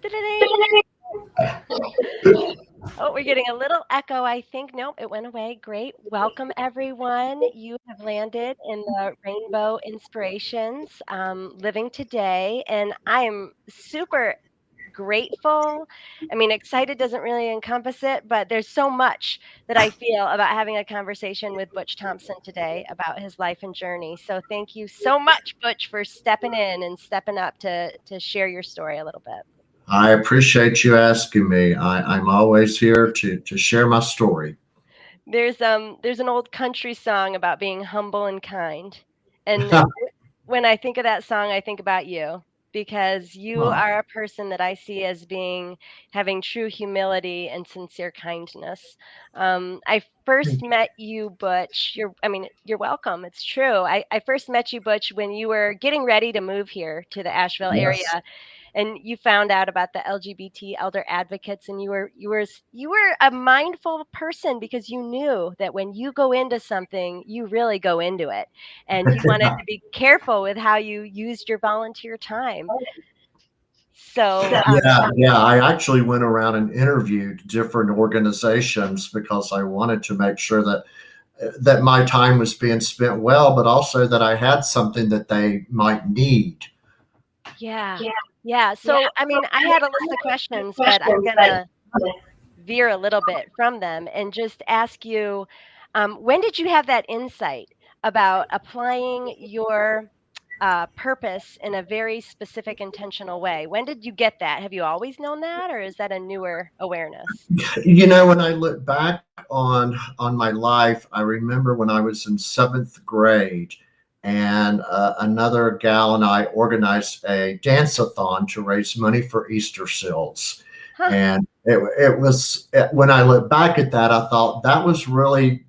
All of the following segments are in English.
Da-da-ding. Oh, we're getting a little echo, I think. Nope, it went away. Great. Welcome, everyone. You have landed in the Rainbow Inspirations Living Today, and I am super grateful. I mean, excited doesn't really encompass it, but there's so much that I feel about having a conversation with Butch Thompson today about his life and journey. So thank you so much, Butch, for stepping in and stepping up to share your story a little bit. I appreciate you asking me. I'm always here to share my story. There's an old country song about being humble and kind. And when I think of that song, I think about you because you Oh, are a person that I see as being having true humility and sincere kindness. I first met you, Butch. You're welcome. It's true. I first met you, Butch, when you were getting ready to move here to the Asheville yes. area, and you found out about the LGBT elder advocates, and you were a mindful person because you knew that when you go into something, you really go into it, and you wanted to be careful with how you used your volunteer time. So, Yeah. I actually went around and interviewed different organizations because I wanted to make sure that my time was being spent well, but also that I had something that they might need. yeah, yeah. So, I mean, I had a list of questions, but I'm gonna veer a little bit from them and just ask you, when did you have that insight about applying your purpose in a very specific, intentional way? When did you get that? Have you always known that, or is that a newer awareness? When I look back on my life, I remember when I was in seventh grade, and another gal and I organized a dance-a-thon to raise money for Easter seals. Huh. And when I look back at that, I thought that was really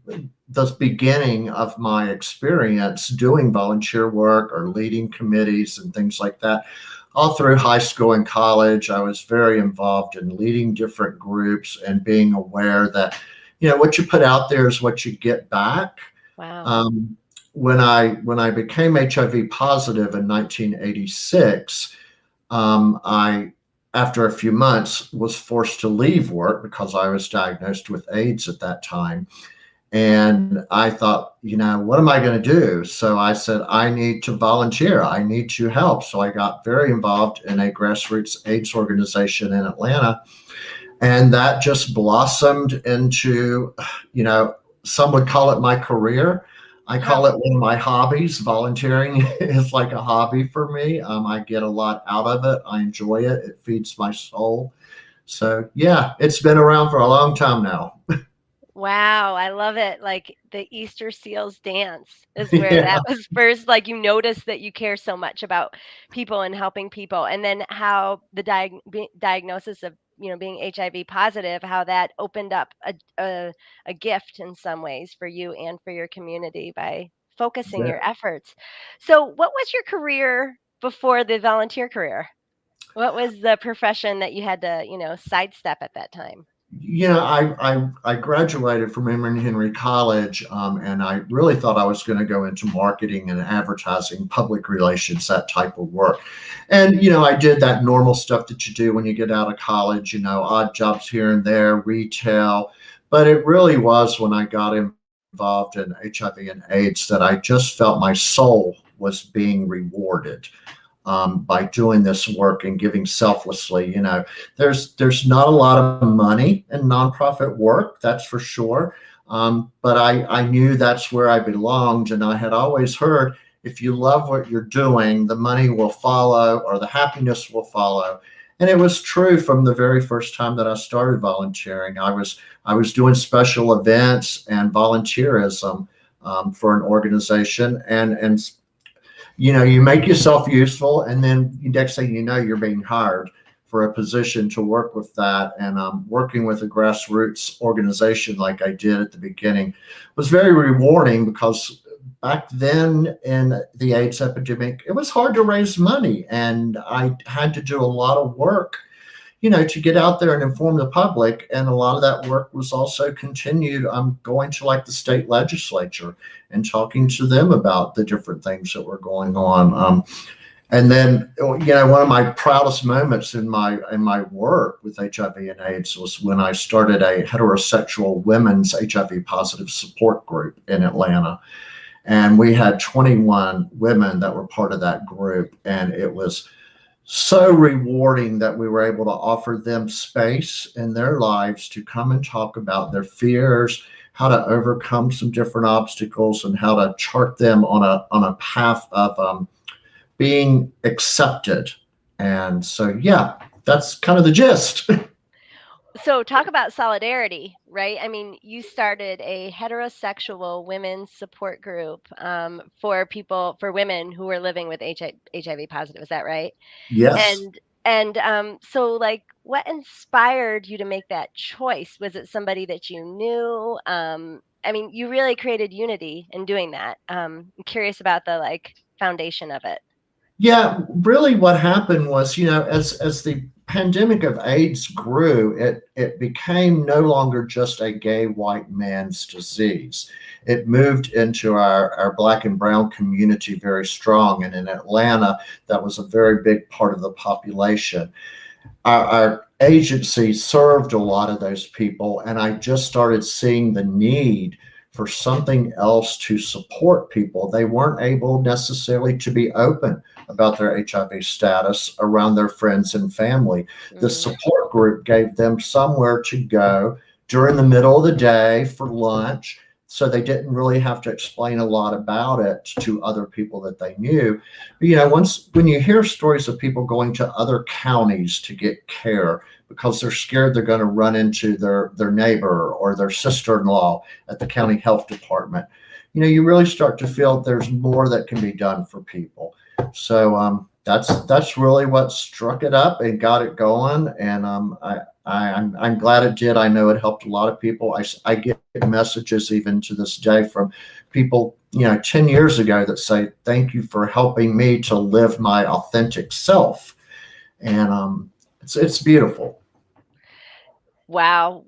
the beginning of my experience doing volunteer work or leading committees and things like that. All through high school and college, I was very involved in leading different groups and being aware that, what you put out there is what you get back. Wow. Um, when I became HIV positive in 1986, I after a few months was forced to leave work because I was diagnosed with AIDS at that time. And I thought, what am I going to do? So I said, I need to volunteer. I need to help. So I got very involved in a grassroots AIDS organization in Atlanta. And that just blossomed into, some would call it my career. I Huh. call it one of my hobbies. Volunteering is like a hobby for me. I get a lot out of it. I enjoy it. It feeds my soul. So, yeah, it's been around for a long time now. Wow, I love it. Like the Easter seals dance is where Yeah. that was first. Like you notice that you care so much about people and helping people, and then how the diagnosis of being HIV positive, how that opened up a gift in some ways for you and for your community by focusing your efforts. So, what was your career before the volunteer career? What was the profession that you had to sidestep at that time? I graduated from Emory Henry College, and I really thought I was going to go into marketing and advertising, public relations, that type of work. And I did that normal stuff that you do when you get out of college, odd jobs here and there, retail. But it really was when I got involved in HIV and AIDS that I just felt my soul was being rewarded by doing this work and giving selflessly. There's not a lot of money in nonprofit work, that's for sure. But I knew that's where I belonged, and I had always heard if you love what you're doing, the money will follow or the happiness will follow. And it was true from the very first time that I started volunteering. I was doing special events and volunteerism for an organization, and you make yourself useful, and then next thing you know, you're being hired for a position to work with that. And working with a grassroots organization like I did at the beginning was very rewarding because back then in the AIDS epidemic, it was hard to raise money, and I had to do a lot of work to get out there and inform the public. And a lot of that work was also continued. I'm going to like the state legislature and talking to them about the different things that were going on. And then, one of my proudest moments in my work with HIV and AIDS was when I started a heterosexual women's HIV positive support group in Atlanta. And we had 21 women that were part of that group. And it was so rewarding that we were able to offer them space in their lives to come and talk about their fears, how to overcome some different obstacles, and how to chart them on a path of being accepted. And so, yeah, that's kind of the gist. So talk about solidarity, right? I mean, you started a heterosexual women's support group for people, for women who were living with HIV positive. Is that right? Yes. And so, like, what inspired you to make that choice? Was it somebody that you knew? I mean, you really created unity in doing that. I'm curious about the like foundation of it. Yeah, really what happened was, as the pandemic of AIDS grew, it became no longer just a gay white man's disease. It moved into our black and brown community very strong. And in Atlanta, that was a very big part of the population. Our agency served a lot of those people, and I just started seeing the need for something else to support people. They weren't able necessarily to be open about their HIV status around their friends and family. The Mm. support group gave them somewhere to go during the middle of the day for lunch, so they didn't really have to explain a lot about it to other people that they knew. But, once when you hear stories of people going to other counties to get care because they're scared they're going to run into their neighbor or their sister-in-law at the county health department, you really start to feel that there's more that can be done for people. So that's really what struck it up and got it going. And I'm glad it did. I know it helped a lot of people. I get messages even to this day from people, 10 years ago that say, thank you for helping me to live my authentic self. And it's beautiful. Wow.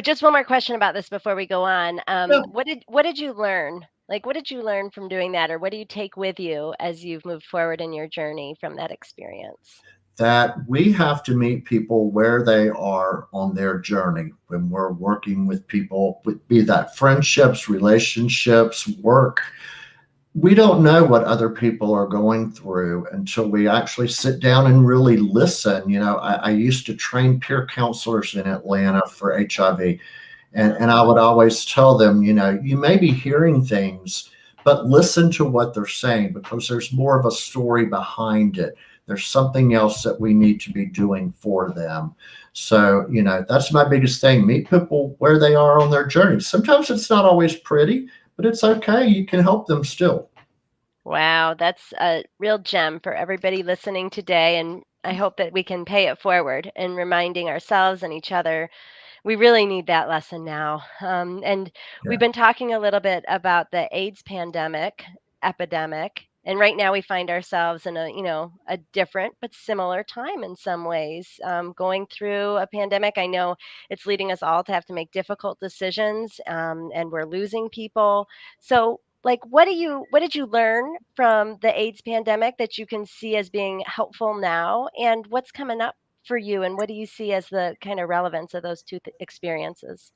Just one more question about this before we go on. Yeah. What did you learn? Like, what did you learn from doing that, or what do you take with you as you've moved forward in your journey from that experience? That we have to meet people where they are on their journey when we're working with people, be that friendships, relationships, work. We don't know what other people are going through until we actually sit down and really listen. I used to train peer counselors in Atlanta for HIV, and I would always tell them, you may be hearing things, but listen to what they're saying because there's more of a story behind it. There's something else that we need to be doing for them. So, that's my biggest thing. Meet people where they are on their journey. Sometimes it's not always pretty, but it's okay. You can help them still. Wow, that's a real gem for everybody listening today, and I hope that we can pay it forward in reminding ourselves and each other we really need that lesson now. And we've Yeah. been talking a little bit about the AIDS pandemic, epidemic, and right now we find ourselves in a different but similar time in some ways. Going through a pandemic, I know it's leading us all to have to make difficult decisions, and we're losing people. So, like, what did you learn from the AIDS pandemic that you can see as being helpful now, and what's coming up for you, and what do you see as the kind of relevance of those two experiences?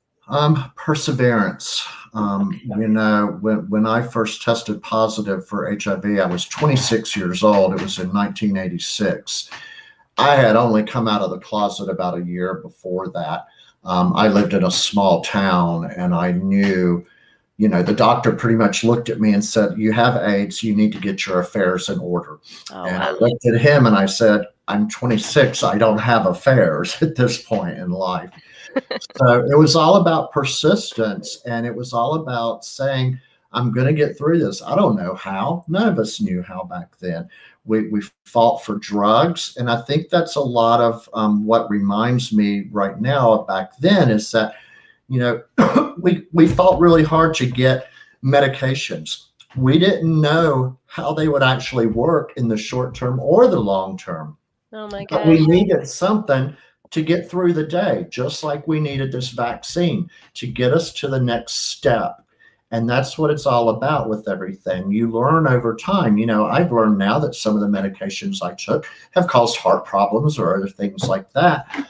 Perseverance. Okay. When I first tested positive for HIV, I was 26 years old. It was in 1986. I had only come out of the closet about a year before that. I lived in a small town, and I knew, the doctor pretty much looked at me and said, "You have AIDS. You need to get your affairs in order." Oh, And I wow. looked at him and I said, "I'm 26. I don't have affairs at this point in life." So it was all about persistence, and it was all about saying, I'm going to get through this. I don't know how. None of us knew how back then. We fought for drugs. And I think that's a lot of what reminds me right now of back then is that, we fought really hard to get medications. We didn't know how they would actually work in the short term or the long term, Oh my but we gosh. needed something to get through the day, just like we needed this vaccine to get us to the next step. And that's what it's all about with everything. You learn over time. I've learned now that some of the medications I took have caused heart problems or other things like that.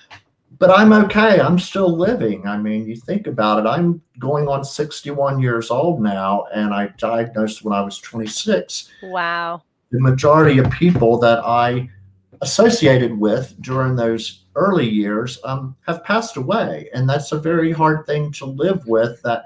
But I'm okay. I'm still living. I mean, you think about it, I'm going on 61 years old now, and I diagnosed when I was 26. Wow. The majority of people that I associated with during those early years have passed away. And that's a very hard thing to live with, that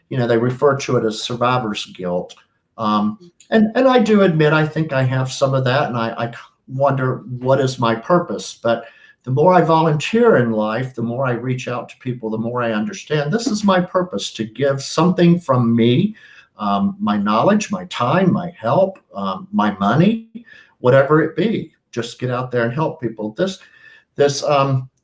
they refer to it as survivor's guilt. And I do admit, I think I have some of that, and I wonder what is my purpose. But the more I volunteer in life, the more I reach out to people, the more I understand this is my purpose, to give something from me, my knowledge, my time, my help, my money, whatever it be. Just get out there and help people. This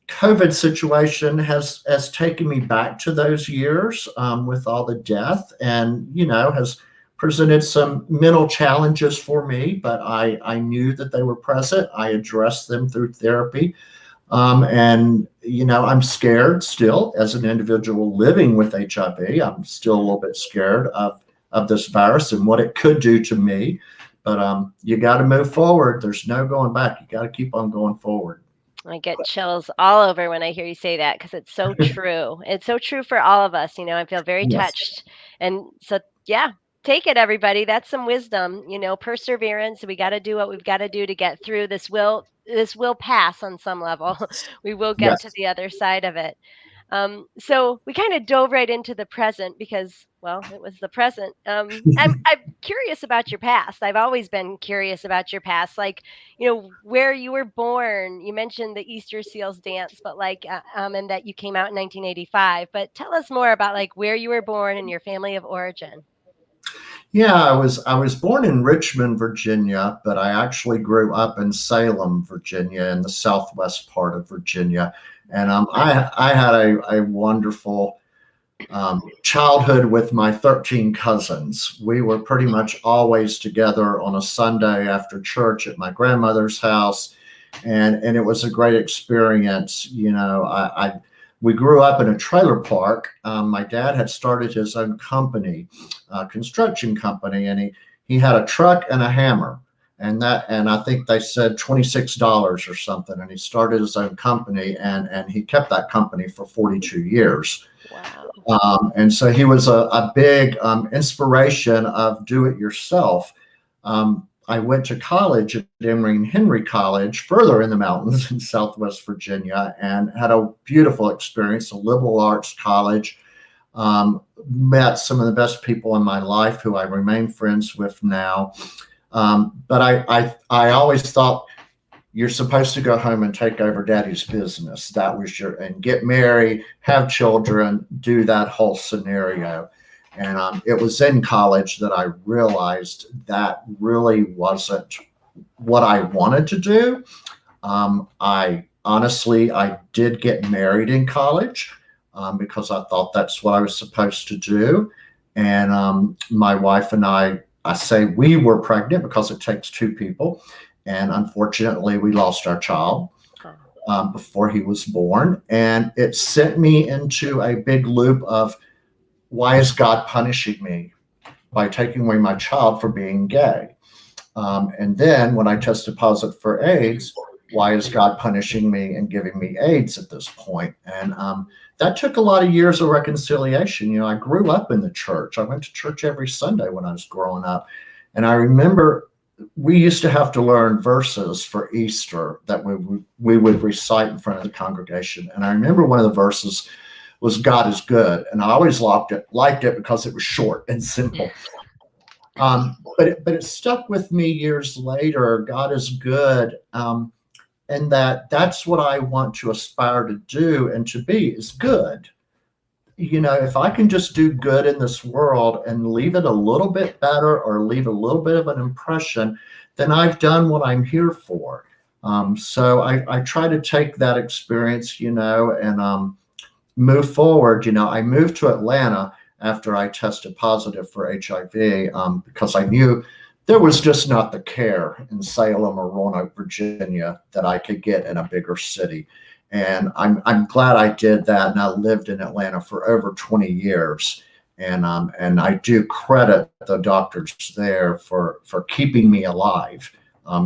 COVID situation has taken me back to those years, with all the death, and has presented some mental challenges for me. But I knew that they were present. I addressed them through therapy, and I'm scared still as an individual living with HIV. I'm still a little bit scared of this virus and what it could do to me. But you got to move forward. There's no going back. You got to keep on going forward. I get chills all over when I hear you say that because it's so true. It's so true for all of us. I feel very Yes. touched. And so, yeah, take it, everybody. That's some wisdom, perseverance. We got to do what we've got to do to get through this. Will pass on some level. We will get to Yes. the other side of it. So we kind of dove right into the present because, well, it was the present. I'm curious about your past. I've always been curious about your past, like where you were born. You mentioned the Easter Seals dance, but and that you came out in 1985. But tell us more about like where you were born and your family of origin. Yeah, I was born in Richmond, Virginia, but I actually grew up in Salem, Virginia, in the southwest part of Virginia. And Okay. I had a wonderful childhood with my 13 cousins. We were pretty much always together on a Sunday after church at my grandmother's house, and it was a great experience. We grew up in a trailer park. My dad had started his own company, construction company, and he had a truck and a hammer, and I think they said $26 or something. And he started his own company, and he kept that company for 42 years. Wow. And so he was a big inspiration of do it yourself. I went to college at Emory Henry College, further in the mountains in Southwest Virginia, and had a beautiful experience, a liberal arts college. Met some of the best people in my life who I remain friends with now. But I always thought you're supposed to go home and take over daddy's business. That was and get married, have children, do that whole scenario. And it was in college that I realized that really wasn't what I wanted to do. I did get married in college because I thought that's what I was supposed to do. And my wife and I say we were pregnant because it takes two people. And unfortunately, we lost our child before he was born. And it sent me into a big loop of, why is God punishing me by taking away my child for being gay? And then when I tested positive for AIDS, why is God punishing me and giving me AIDS at this point? And that took a lot of years of reconciliation. I grew up in the church. I went to church every Sunday when I was growing up. And I remember we used to have to learn verses for Easter that we would recite in front of the congregation. And I remember one of the verses was God is good. And I always liked it because it was short and simple. But it stuck with me years later. God is good. And that's what I want to aspire to do and to be, is good. If I can just do good in this world and leave it a little bit better or leave a little bit of an impression, then I've done what I'm here for. So I try to take that experience, and move forward. I moved to Atlanta after I tested positive for HIV because I knew there was just not the care in Salem or Roanoke, Virginia that I could get in a bigger city. And I'm glad I did that. And I lived in Atlanta for over 20 years. And I do credit the doctors there for keeping me alive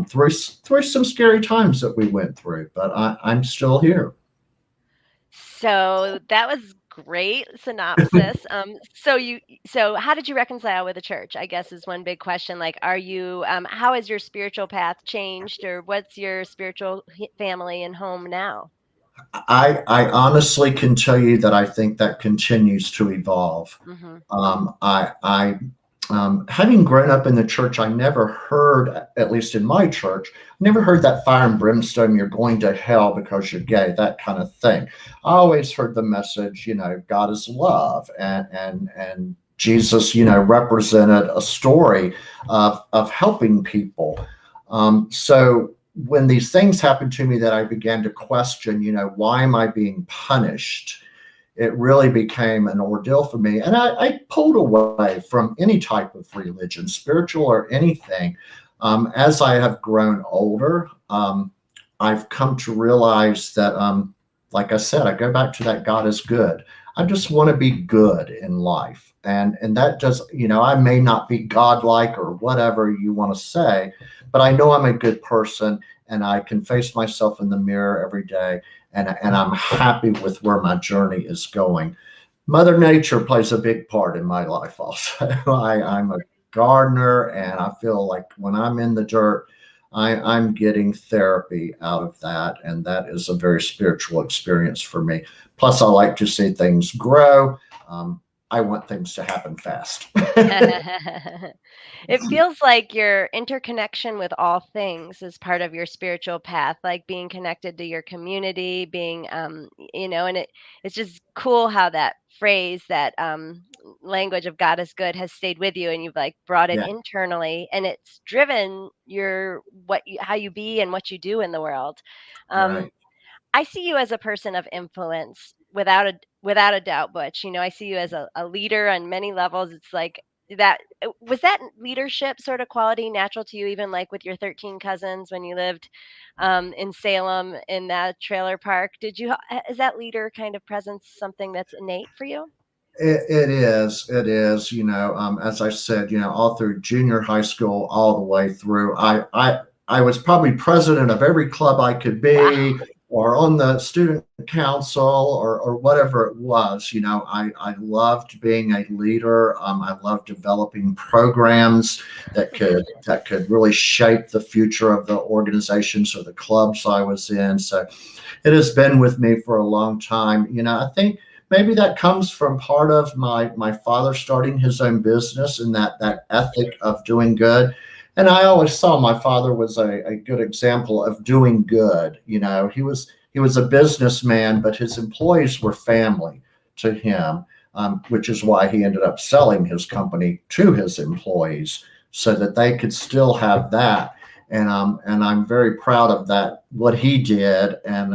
through some scary times that we went through. But I'm still here. So that was great synopsis. So how did you reconcile with the church? I guess is one big question. Like, how has your spiritual path changed, or what's your spiritual family and home now? I honestly can tell you that I think that continues to evolve. Hmm. Having grown up in the church, I never heard, at least in my church, I never heard that fire and brimstone, you're going to hell because you're gay, that kind of thing. I always heard the message, God is love, and Jesus, represented a story of helping people. So when these things happened to me that I began to question, why am I being punished? It really became an ordeal for me. And I pulled away from any type of religion, spiritual or anything. As I have grown older, I've come to realize that, like I said, I go back to that God is good. I just want to be good in life. And that does, I may not be godlike or whatever you want to say, but I know I'm a good person and I can face myself in the mirror every day and I'm happy with where my journey is going. Mother Nature plays a big part in my life also. I'm a gardener and I feel like when I'm in the dirt, I'm getting therapy out of that. And that is a very spiritual experience for me. Plus, I like to see things grow. I want things to happen fast. It feels like your interconnection with all things is part of your spiritual path, like being connected to your community, and it's just cool how that phrase, that language of God is good has stayed with you and you've like brought it Yeah, internally and it's driven how you be and what you do in the world. Um, right. I see you as a person of influence without a doubt, Butch. I see you as a leader on many levels. It's like was that leadership sort of quality natural to you, even like with your 13 cousins when you lived in Salem in that trailer park? Is that leader kind of presence something that's innate for you? It is. It is. As I said, all through junior high school, all the way through. I was probably president of every club I could be, Wow. or on the student council, or whatever it was. I loved being a leader. I loved developing programs that could really shape the future of the organizations or the clubs I was in. So it has been with me for a long time. I think maybe that comes from part of my father starting his own business and that ethic of doing good. And I always saw my father was a good example of doing good. He was a businessman, but his employees were family to him, which is why he ended up selling his company to his employees so that they could still have that. And I'm very proud of that, what he did, and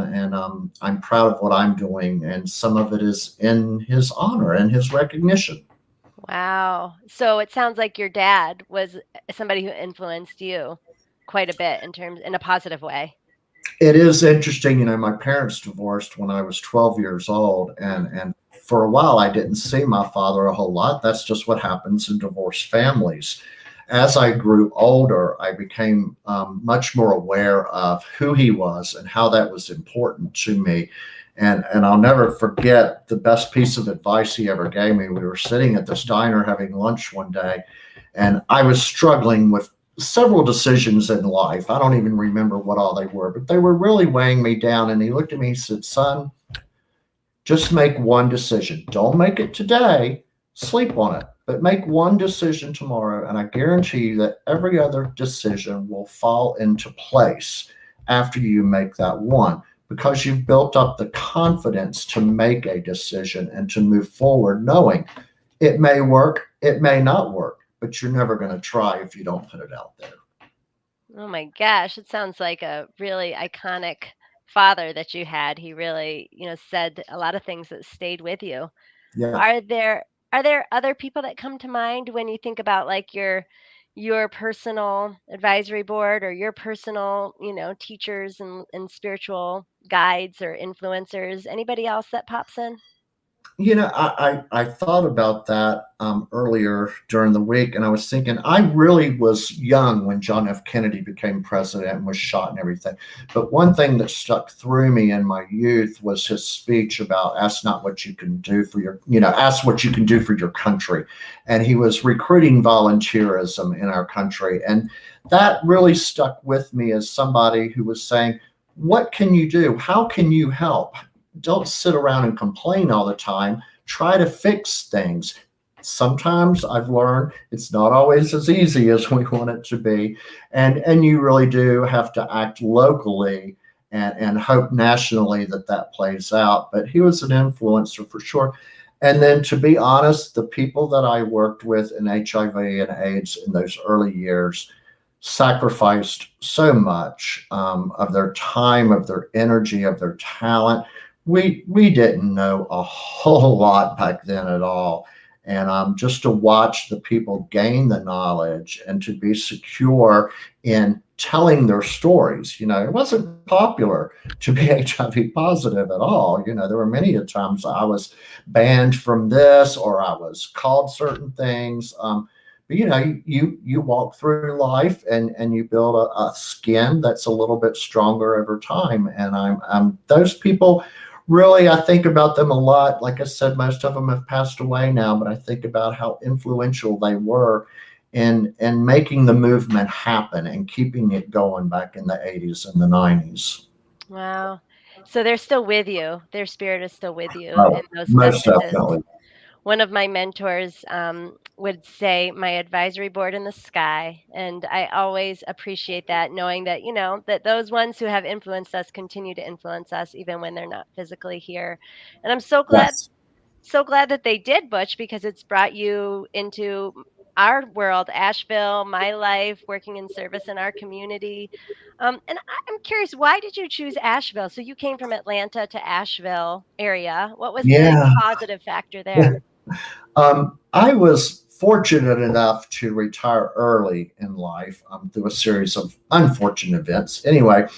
I'm proud of what I'm doing, and some of it is in his honor and his recognition. Wow. So it sounds like your dad was somebody who influenced you quite a bit in a positive way. It is interesting, my parents divorced when I was 12 years old, Mm. and for a while I didn't see my father a whole lot. That's just what happens in divorced families. As I grew older, I became much more aware of who he was and how that was important to me. And I'll never forget the best piece of advice he ever gave me. We were sitting at this diner having lunch one day, and I was struggling with several decisions in life. I don't even remember what all they were, but they were really weighing me down. And he looked at me and said, "Son, just make one decision. Don't make it today. Sleep on it, but make one decision tomorrow. And I guarantee you that every other decision will fall into place after you make that one because you've built up the confidence to make a decision and to move forward, knowing it may work, it may not work, but you're never going to try if you don't put it out there." Oh my gosh, it sounds like a really iconic father that you had. He really, said a lot of things that stayed with you. Yeah. Are there other people that come to mind when you think about like your personal advisory board or your personal, teachers and spiritual guides or influencers? Anybody else that pops in? I thought about that earlier during the week, and I was thinking I really was young when John F. Kennedy became president and was shot and everything. But one thing that stuck through me in my youth was his speech about ask not what you can do for ask what you can do for your country. And he was recruiting volunteerism in our country. And that really stuck with me as somebody who was saying, what can you do? How can you help? Don't sit around and complain all the time. Try to fix things. Sometimes I've learned it's not always as easy as we want it to be. And you really do have to act locally and hope nationally that that plays out. But he was an influencer for sure. And then to be honest, the people that I worked with in HIV and AIDS in those early years sacrificed so much of their time, of their energy, of their talent. We didn't know a whole lot back then at all. And just to watch the people gain the knowledge and to be secure in telling their stories. It wasn't popular to be HIV positive at all. There were many a times I was banned from this or I was called certain things. But you walk through life and you build a skin that's a little bit stronger over time. And I'm those people really, I think about them a lot. Like I said, most of them have passed away now, but I think about how influential they were in making the movement happen and keeping it going back in the 80s and the 90s. Wow. So they're still with you. Their spirit is still with you in Oh, those most messages. definitely. One of my mentors would say, "My advisory board in the sky," and I always appreciate that, knowing that that those ones who have influenced us continue to influence us even when they're not physically here. And I'm Yes. so glad that they did, Butch, because it's brought you into our world, Asheville, my life, working in service in our community. And I'm curious, why did you choose Asheville? So you came from Atlanta to Asheville area. What was the Yeah. positive factor there? I was fortunate enough to retire early in life through a series of unfortunate events. Anyway,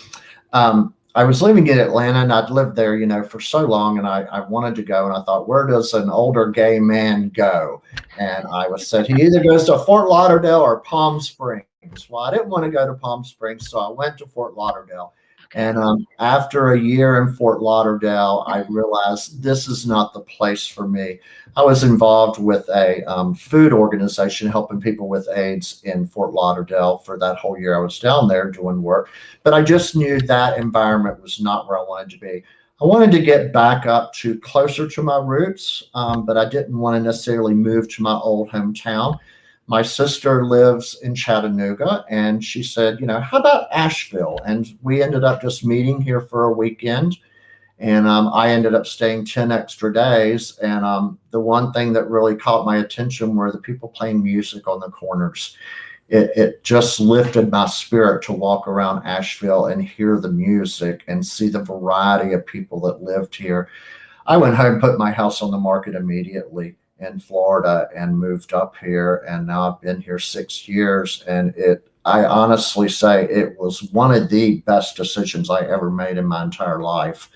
I was living in Atlanta and I'd lived there, for so long, and I wanted to go. And I thought, where does an older gay man go? And I was said he either goes to Fort Lauderdale or Palm Springs. Well, I didn't want to go to Palm Springs, so I went to Fort Lauderdale. And Okay. after a year in Fort Lauderdale, I realized this is not the place for me. I was involved with a food organization helping people with AIDS in Fort Lauderdale for that whole year I was down there doing work. But I just knew that environment was not where I wanted to be. I wanted to get back up to closer to my roots, but I didn't want to necessarily move to my old hometown. My sister lives in Chattanooga, and she said, how about Asheville? And we ended up just meeting here for a weekend. And I ended up staying 10 extra days. And the one thing that really caught my attention were the people playing music on the corners. It just lifted my spirit to walk around Asheville and hear the music and see the variety of people that lived here. I went home, put my house on the market immediately in Florida and moved up here. And now I've been here 6 years. And I honestly say it was one of the best decisions I ever made in my entire life.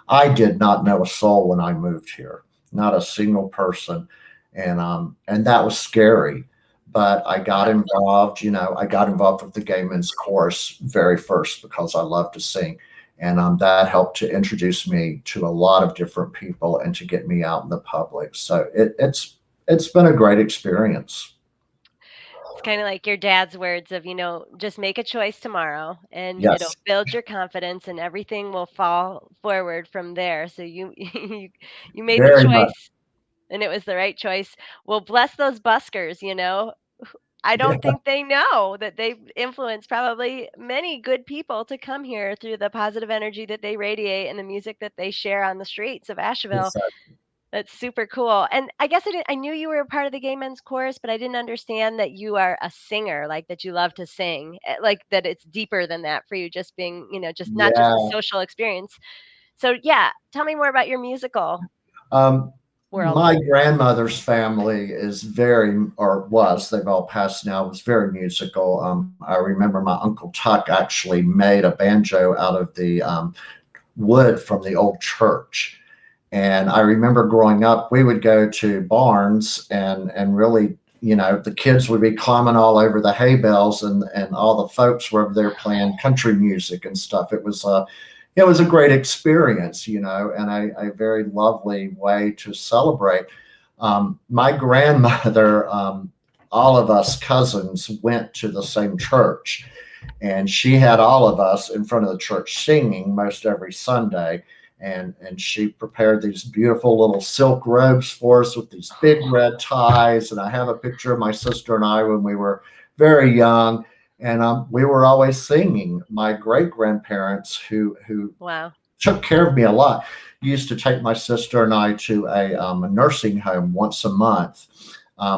I did not know a soul when I moved here, not a single person. And that was scary. But I got Yeah. involved, I got involved with the Gay Men's Chorus very first because I love to sing. And that helped to introduce me to a lot of different people and to get me out in the public. So it's been a great experience. It's kind of like your dad's words of, just make a choice tomorrow and it'll Yes, build your confidence and everything will fall forward from there. So you you made the very much. choice and it was the right choice. Well, bless those buskers. I Yeah, don't think they know that they've influenced probably many good people to come here through the positive energy that they radiate and the music that they share on the streets of Asheville. exactly. That's super cool. And I guess I knew you were a part of the gay men's chorus, but I didn't understand that you are a singer, like that you love to sing, like that it's deeper than that for you, just being, just not just a Yeah. social experience. So yeah, tell me more about your musical Um, world. my grandmother's family is very, or was, they've all passed now, was very musical. I remember my Uncle Tuck actually made a banjo out of the wood from the old church. And I remember growing up, we would go to barns and really, the kids would be climbing all over the hay bales, and all the folks were over there playing country music and stuff. It was a great experience, and a very lovely way to celebrate. My grandmother, all of us cousins went to the same church, and she had all of us in front of the church singing most every Sunday. And she prepared these beautiful little silk robes for us with these big red ties. And I have a picture of my sister and I when we were very young, and we were always singing. My great grandparents, who Wow. took care of me a lot, used to take my sister and I to a nursing home once a month.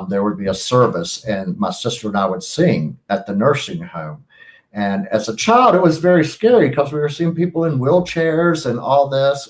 There would be a service, and my sister and I would sing at the nursing home. And as a child, it was very scary because we were seeing people in wheelchairs and all this.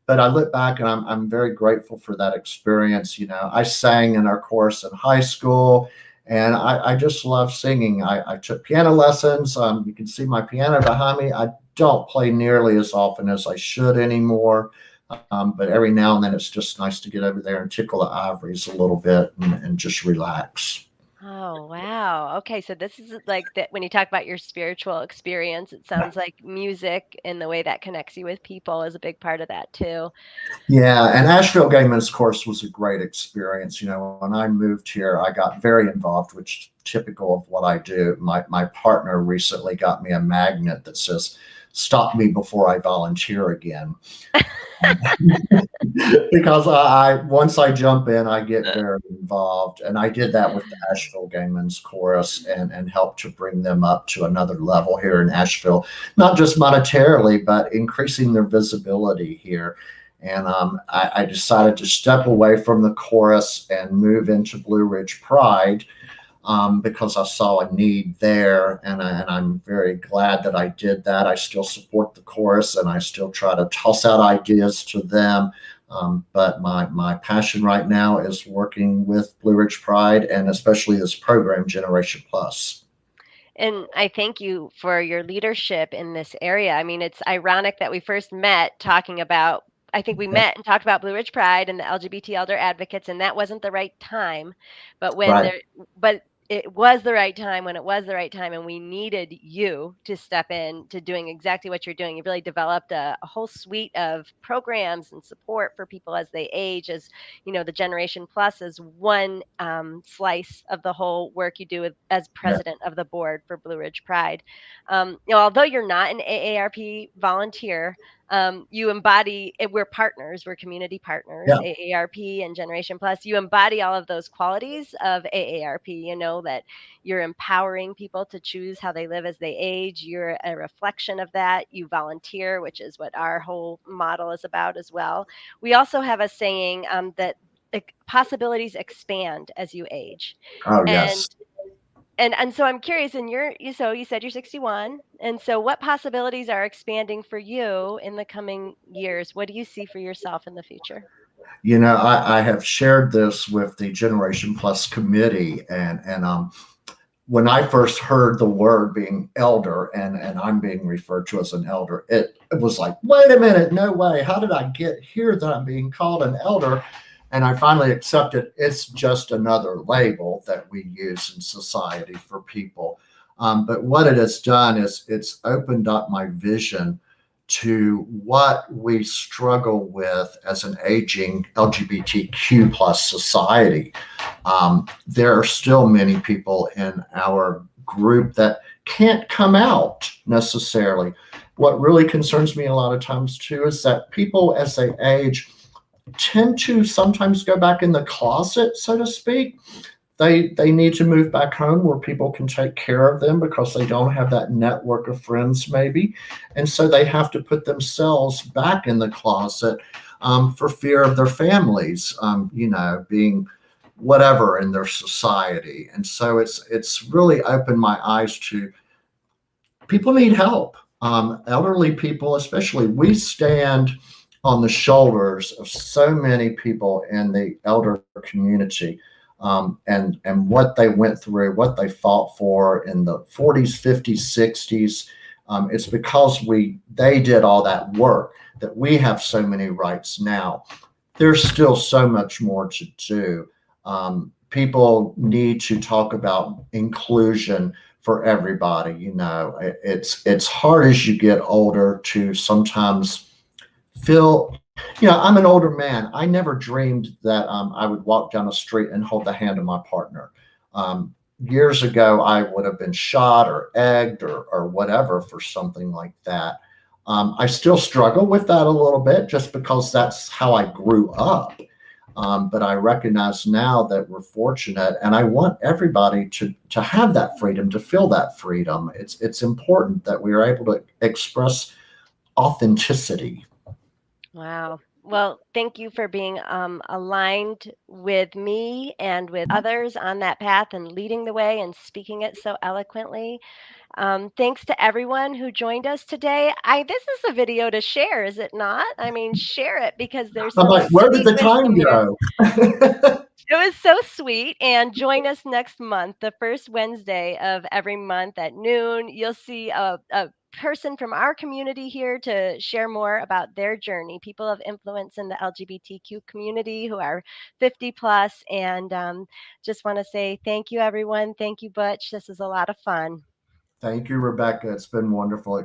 But I look back and I'm very grateful for that experience. I sang in our chorus in high school, and I just love singing. I took piano lessons. You can see my piano behind me. I don't play nearly as often as I should anymore. But every now and then it's just nice to get over there and tickle the ivories a little bit and just relax. Oh, wow. Okay, so this is like that when you talk about your spiritual experience, it sounds like music and the way that connects you with people is a big part of that too. Yeah, and Asheville Gaymen's course was a great experience. When I moved here, I got very involved, which is typical of what I do. My partner recently got me a magnet that says, "Stop me before I volunteer again." Because I once I jump in, I get very involved, and I did that with the Asheville Gaymen's chorus, and helped to bring them up to another level here in Asheville, not just monetarily, but increasing their visibility here. And I decided to step away from the chorus and move into Blue Ridge Pride, because I saw a need there, and I'm very glad that I did that. I still support the chorus, and I still try to toss out ideas to them. But my passion right now is working with Blue Ridge Pride, and especially this program, Generation Plus. And I thank you for your leadership in this area. I mean, it's ironic that we first met talking about, I think we met and talked about Blue Ridge Pride and the LGBT elder advocates, and that wasn't the right time. But when Right. there, but it was the right time when it was the right time, and we needed you to step in to doing exactly what you're doing. You really developed a whole suite of programs and support for people as they age, as the Generation Plus is one slice of the whole work you do as Yeah. president of the board for Blue Ridge Pride. Although you're not an AARP volunteer, you embody, we're partners, we're community partners, Yeah. AARP and Generation Plus. You embody all of those qualities of AARP, that you're empowering people to choose how they live as they age. You're a reflection of that. You volunteer, which is what our whole model is about as well. We also have a saying that possibilities expand as you age. Oh, And yes. so I'm curious, and so you said you're 61, and so what possibilities are expanding for you in the coming years? What do you see for yourself in the future? I have shared this with the Generation Plus committee, and when I first heard the word being elder, and I'm being referred to as an elder, it was like, wait a minute, no way. How did I get here that I'm being called an elder? And I finally accepted it's just another label that we use in society for people. But what it has done is it's opened up my vision to what we struggle with as an aging LGBTQ plus society. There are still many people in our group that can't come out necessarily. What really concerns me a lot of times too is that people as they age tend to sometimes go back in the closet, so to speak. They need to move back home where people can take care of them because they don't have that network of friends maybe, and so they have to put themselves back in the closet, for fear of their families, being whatever in their society. And so it's really opened my eyes to people need help. Elderly people, especially, we stand on the shoulders of so many people in the elder community, and what they went through, what they fought for in the 40s, 50s, 60s. It's because they did all that work that we have so many rights now. There's still so much more to do. People need to talk about inclusion for everybody. It's hard as you get older to sometimes feel. I'm an older man. I never dreamed that I would walk down the street and hold the hand of my partner. Years ago, I would have been shot or egged or whatever for something like that. I still struggle with that a little bit just because that's how I grew up. But I recognize now that we're fortunate, and I want everybody to have that freedom, to feel that freedom. It's important that we are able to express authenticity. Wow. Well, thank you for being aligned with me and with others on that path and leading the way and speaking it so eloquently. Thanks to everyone who joined us today. This is a video to share, is it not? I mean, share it because there's I'm some like, where did sweet the time wisdom here. go? It was so sweet. And join us next month, the first Wednesday of every month at noon. You'll see a person from our community here to share more about their journey, people of influence in the LGBTQ community who are 50 plus. And just want to say thank you, everyone. Thank you, Butch. This is a lot of fun. Thank you, Rebecca. It's been wonderful